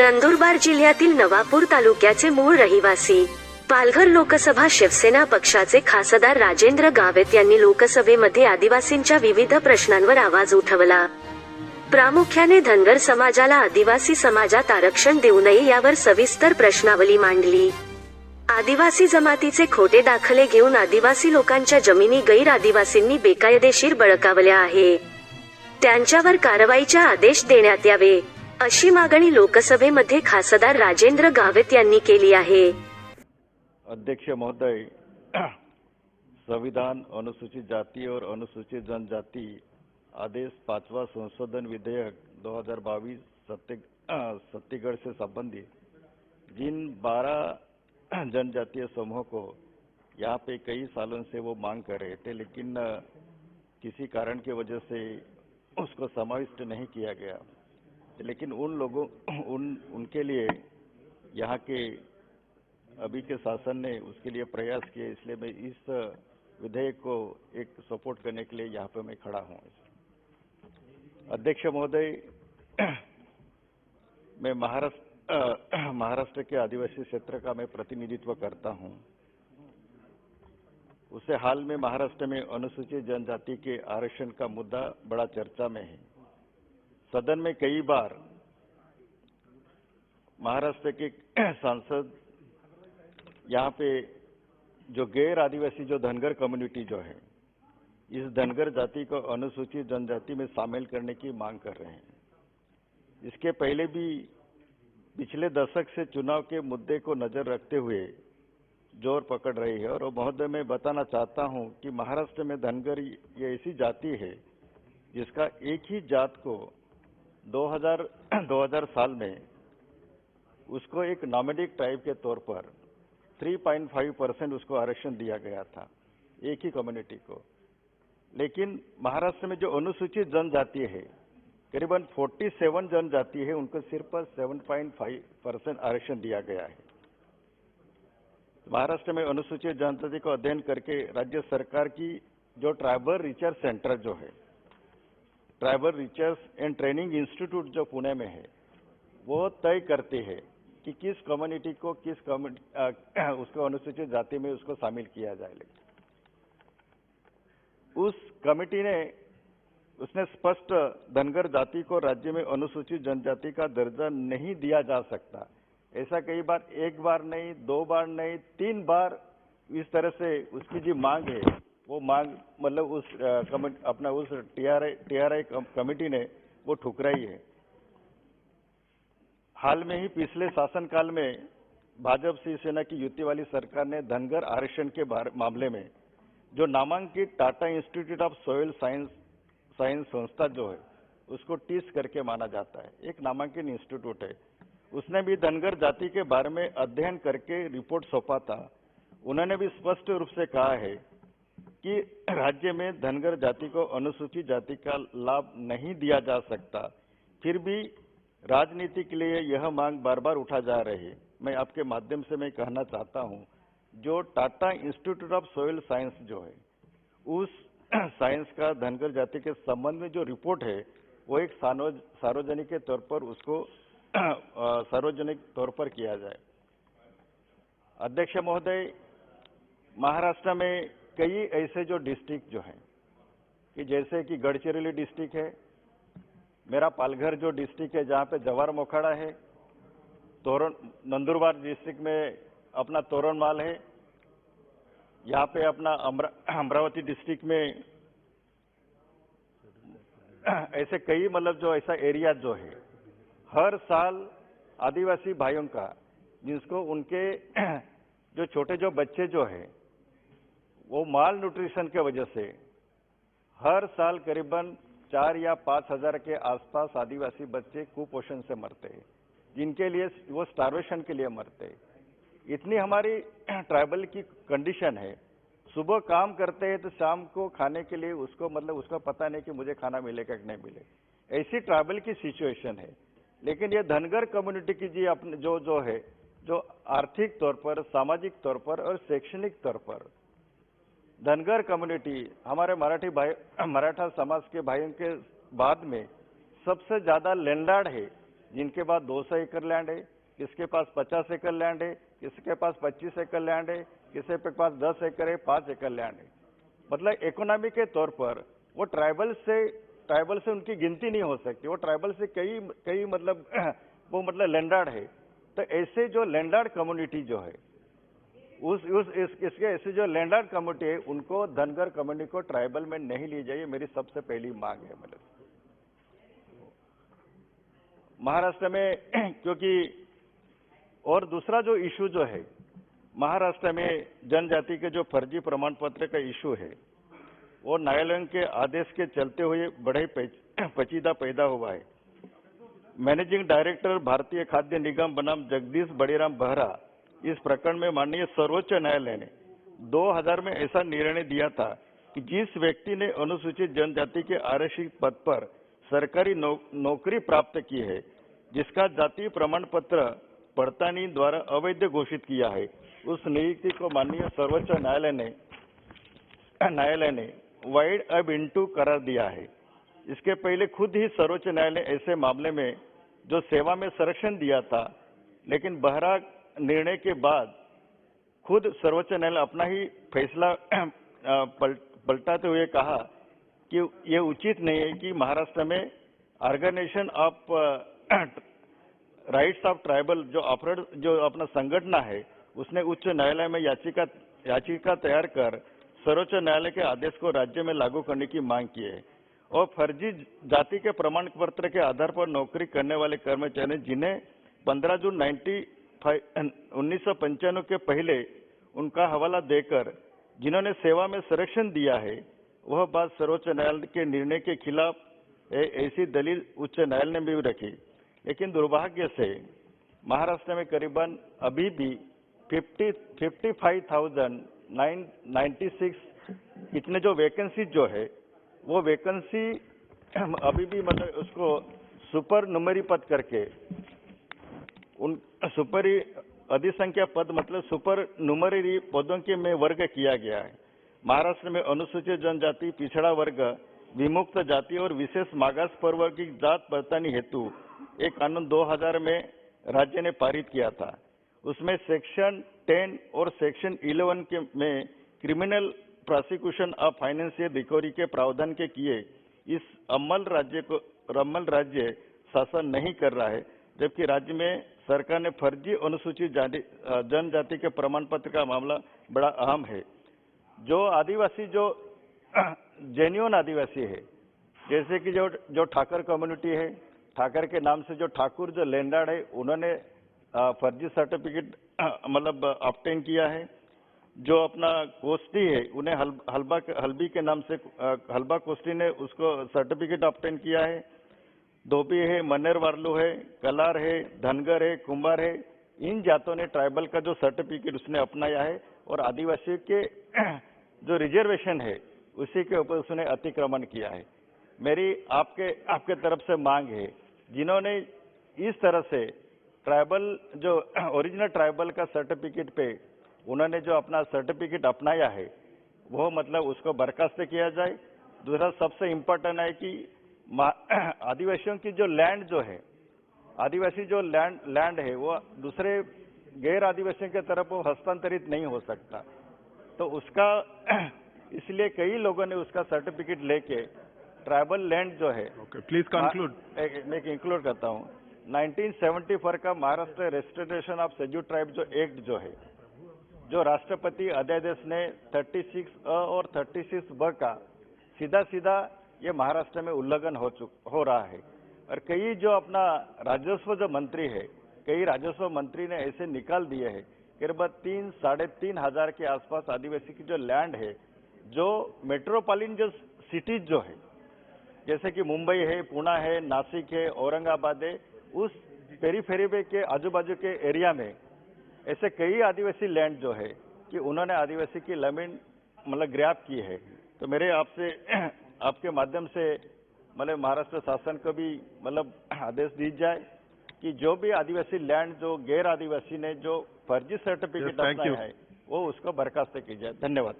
नंदुरबार जिल्ह्यातील नवापूर तालुक्याचे मूळ रहिवासी, पालघर लोकसभा शिवसेना पक्षाचे खासदार राजेंद्र गावित यांनी लोकसभेमध्ये आदिवासींच्या विविध प्रश्नांवर आवाज उठवला। प्रामुख्याने धनगर समाजाला आदिवासी समाजात आरक्षण देऊ नये यावर सविस्तर प्रश्नावली मांडली। आदिवासी जमातीचे खोटे दाखले घेऊन आदिवासी लोकांच्या जमिनी गैर आदिवासींनी बेकायदेशीर बळकावल्या आहे, त्यांच्यावर कारवाईचे आदेश देण्यात यावे, अशी मागणी लोकसभेमध्ये खासदार राजेंद्र गावित यांनी केली आहे। अध्यक्ष महोदय, संविधान अनुसूचित जाति और अनुसूचित जनजाति आदेश 5वां संशोधन विधेयक 2022 छत्तीसगढ़ से संबंधित जिन 12 जनजातीय समूहों को यहाँ पे कई सालों से वो मांग कर रहे थे, लेकिन किसी कारण की वजह से उसको समाविष्ट नहीं किया गया। लेकिन उनके लिए यहाँ के अभी के शासन ने उसके लिए प्रयास किए, इसलिए मैं इस विधेयक को एक सपोर्ट करने के लिए यहाँ पे मैं खड़ा हूँ। अध्यक्ष महोदय, मैं महाराष्ट्र के आदिवासी क्षेत्र का मैं प्रतिनिधित्व करता हूँ। उससे हाल में महाराष्ट्र में अनुसूचित जनजाति के आरक्षण का मुद्दा बड़ा चर्चा में है। सदन में कई बार महाराष्ट्र के सांसद यहाँ पे जो गैर आदिवासी जो धनगर कम्युनिटी जो है, इस धनगर जाति को अनुसूचित जनजाति में शामिल करने की मांग कर रहे हैं। इसके पहले भी पिछले दशक से चुनाव के मुद्दे को नजर रखते हुए जोर पकड़ रही है। और महोदय, मैं बताना चाहता हूं कि महाराष्ट्र में धनगर ये ऐसी जाति है जिसका एक ही जात को 2000 साल में उसको एक नॉमेडिक ट्राइब के तौर पर 3.5% उसको आरक्षण दिया गया था, एक ही कम्युनिटी को। लेकिन महाराष्ट्र में जो अनुसूचित जनजाति है, करीबन 47 जनजाति है, उनको सिर्फ 7.5% आरक्षण दिया गया है। महाराष्ट्र में अनुसूचित जनजाति को अध्ययन करके राज्य सरकार की जो ट्राइबल रिसर्च सेंटर जो है, tribal research and training institute जो पुणे में है, वो तय करते हैं कि किस कम्युनिटी को उसको अनुसूचित जाति में उसको शामिल किया जाए। उस कमेटी ने उसने स्पष्ट धनगर जाति को राज्य में अनुसूचित जनजाति का दर्जा नहीं दिया जा सकता, ऐसा कई बार, एक बार नहीं, 2 बार नहीं, 3 बार इस तरह से उसकी जो मांग है, वो मांग मतलब उस टीआरआई कमेटी ने वो ठुकराई है। हाल में ही पिछले शासनकाल में भाजपा शिवसेना की युति वाली सरकार ने धनगर आरक्षण के मामले में जो नामांकित Tata institute of soil science संस्था जो है, उसको टीस करके माना जाता है, एक नामांकित इंस्टीट्यूट है। उसने भी धनगर जाति के बारे में अध्ययन करके रिपोर्ट सौंपा था। उन्होंने भी स्पष्ट रूप से कहा है कि राज्य में धनगर जाति को अनुसूचित जाति का लाभ नहीं दिया जा सकता। फिर भी राजनीति के लिए यह मांग बार बार उठा जा रही है। मैं आपके माध्यम से मैं कहना चाहता हूं, जो Tata institute of soil science जो है, उस साइंस का धनगर जाति के संबंध में जो रिपोर्ट है, वो एक सार्वजनिक के तौर पर उसको सार्वजनिक तौर पर किया जाए। अध्यक्ष महोदय, महाराष्ट्र में कई ऐसे जो डिस्ट्रिक्ट जो हैं, कि जैसे कि गढ़चिरोली डिस्ट्रिक्ट है, मेरा पालघर जो डिस्ट्रिक्ट है जहाँ पे जवार मोखाड़ा है, नंदुरबार डिस्ट्रिक्ट में अपना तोरणमाल है, यहाँ पे अपना अमरावती डिस्ट्रिक्ट में ऐसे कई मतलब जो ऐसा एरिया जो है, हर साल आदिवासी भाइयों का, जिसको उनके जो छोटे जो बच्चे जो है वो माल न्यूट्रिशन के वजह से हर साल करीबन 4 या 5 हजार के आसपास आदिवासी बच्चे कुपोषण से मरते हैं, जिनके लिए वो स्टार्वेशन के लिए मरते हैं। इतनी हमारी ट्राइबल की कंडीशन है, सुबह काम करते हैं तो शाम को खाने के लिए उसको मतलब उसका पता नहीं कि मुझे खाना मिलेगा कि नहीं मिले, ऐसी ट्राइबल की सिचुएशन है। लेकिन ये धनगर कम्युनिटी की जी अपने जो है, जो आर्थिक तौर पर, सामाजिक तौर पर और शैक्षणिक तौर पर धनगर कम्युनिटी हमारे मराठा समाज के भाइयों के बाद में सबसे ज्यादा लैंडलॉर्ड है, जिनके पास 200 एकड़ लैंड है, किसके पास 50 एकड़ लैंड है, किसके पास 25 एकड़ लैंड है, किसी के पास 10 एकड़ है, 5 एकड़ लैंड है। मतलब इकोनॉमी के तौर पर वो ट्राइबल से उनकी गिनती नहीं हो सकती। वो ट्राइबल से कई मतलब वो मतलब लैंडलॉर्ड है। तो ऐसे जो लैंडलॉर्ड कम्युनिटी जो है इसके ऐसे जो लैंडलॉर्ड कम्युनिटी है उनको धनगर कम्युनिटी को ट्राइबल में नहीं ली जाइए, मेरी सबसे पहली मांग है। मतलब महाराष्ट्र में क्योंकि और दूसरा जो इशू जो है महाराष्ट्र में जनजाति के जो फर्जी प्रमाण पत्र का इशू है वो न्यायालय के आदेश के चलते हुए बड़े पेचीदा पैदा हुआ है। मैनेजिंग डायरेक्टर भारतीय खाद्य निगम बनाम जगदीश बड़ीराम बहरा इस प्रकरण में माननीय सर्वोच्च न्यायालय ने 2000 में ऐसा निर्णय दिया था कि जिस व्यक्ति ने अनुसूचित जनजाति के आरक्षित पद पर सरकारी नौकरी प्राप्त की है, जिसका जाति प्रमाण पत्र पड़तानी द्वारा अवैध घोषित किया है, उस नियुक्ति को माननीय सर्वोच्च न्यायालय ने वाइड अब इंटू करार दिया है। इसके पहले खुद ही सर्वोच्च न्यायालय ने ऐसे मामले में जो सेवा में संरक्षण दिया था, लेकिन बहरा निर्णय के बाद खुद सर्वोच्च न्यायालय अपना ही फैसला पलटाते हुए कहा कि ये उचित नहीं है कि महाराष्ट्र में organisation of rights of tribal जो अपना संगठन है उसने उच्च न्यायालय में याचिका तैयार कर सर्वोच्च न्यायालय के आदेश को राज्य में लागू करने की मांग की है। और फर्जी जाति के प्रमाण पत्र के आधार पर नौकरी करने वाले कर्मचारी जिन्हें 15 जून 1995 के पहले उनका हवाला देकर जिन्होंने सेवा में संरक्षण दिया है, वह बात सर्वोच्च न्यायालय के निर्णय के खिलाफ ऐसी दलील उच्च न्यायालय ने भी रखी। लेकिन दुर्भाग्य से महाराष्ट्र में करीबन अभी भी 55,996 इतने जो वैकेंसी जो है वो वैकेंसी अभी भी मतलब उसको सुपर नुमेरी पद करके उन सुपरी अधिसंख्या पद मतलब सुपर नुमेरी पदों के में वर्ग किया गया है। महाराष्ट्र में अनुसूचित जनजाति, पिछड़ा वर्ग, विमुक्त जाति और विशेष मागास प्रवर्ग की जात पहचानी हेतु एक कानून 2000 में राज्य ने पारित किया था। उसमें सेक्शन 10 और सेक्शन 11 में criminal prosecution of financial recovery के प्रावधान के किए इस अमल राज्य शासन नहीं कर रहा है, जबकि राज्य में सरकार ने फर्जी अनुसूचित जनजाति के प्रमाण पत्र का मामला बड़ा अहम है। जो आदिवासी जो जेन्युइन आदिवासी है, जैसे कि जो ठाकर कम्युनिटी है, ठाकर के नाम से जो ठाकुर जो लैंडलॉर्ड है उन्होंने फर्जी सर्टिफिकेट मतलब ऑब्टेन किया है। जो अपना कोष्टी है उन्हें हल्बी के नाम से हल्बा कोष्टी ने उसको सर्टिफिकेट ऑब्टेन किया है। धोबी है, मन्नेर वार्लू है, कलार है, धनगर है, कुंभार है, इन जातों ने ट्राइबल का जो सर्टिफिकेट उसने अपनाया है और आदिवासी के जो रिजर्वेशन है उसी के ऊपर उसने अतिक्रमण किया है। मेरी आपके तरफ से मांग है, जिन्होंने इस तरह से ट्राइबल जो ओरिजिनल ट्राइबल का सर्टिफिकेट पे उन्होंने जो अपना सर्टिफिकेट अपनाया है वो मतलब उसको बर्खास्त किया जाए। दूसरा सबसे इम्पोर्टेंट है कि आदिवासियों की जो लैंड जो है, आदिवासी जो लैंड है वो दूसरे गैर आदिवासियों की तरफ वो हस्तांतरित नहीं हो सकता। तो उसका इसलिए कई लोगों ने उसका सर्टिफिकेट लेके ट्राइबल लैंड जो है प्लीज कंक्लूड। मैं इंक्लूड करता हूँ 1974 का Maharashtra restoration of scheduled tribe जो एक्ट जो है, जो राष्ट्रपति अध्यादेश ने 36 और 36 का सीधा ये महाराष्ट्र में उल्लंघन हो रहा है। और कई जो अपना राजस्व जो मंत्री है, कई राजस्व मंत्री ने ऐसे निकाल दिए हैं करीबन 3-3.5 हजार के आसपास आदिवासी की जो लैंड है, जो मेट्रोपॉलिटन जो सिटीज जो है जैसे कि मुंबई है, पुणे है, नासिक है, औरंगाबाद है, उस पेरीफेरी के आजू बाजू के एरिया में ऐसे कई आदिवासी लैंड जो है कि उन्होंने आदिवासी की जमीन मतलब ग्रैब की है। तो मेरे आपके माध्यम से मतलब महाराष्ट्र शासन को भी मतलब आदेश दी जाए कि जो भी आदिवासी लैंड जो गैर आदिवासी ने जो फर्जी सर्टिफिकेट अपनाया है वो उसको बर्खास्त की जाए। धन्यवाद।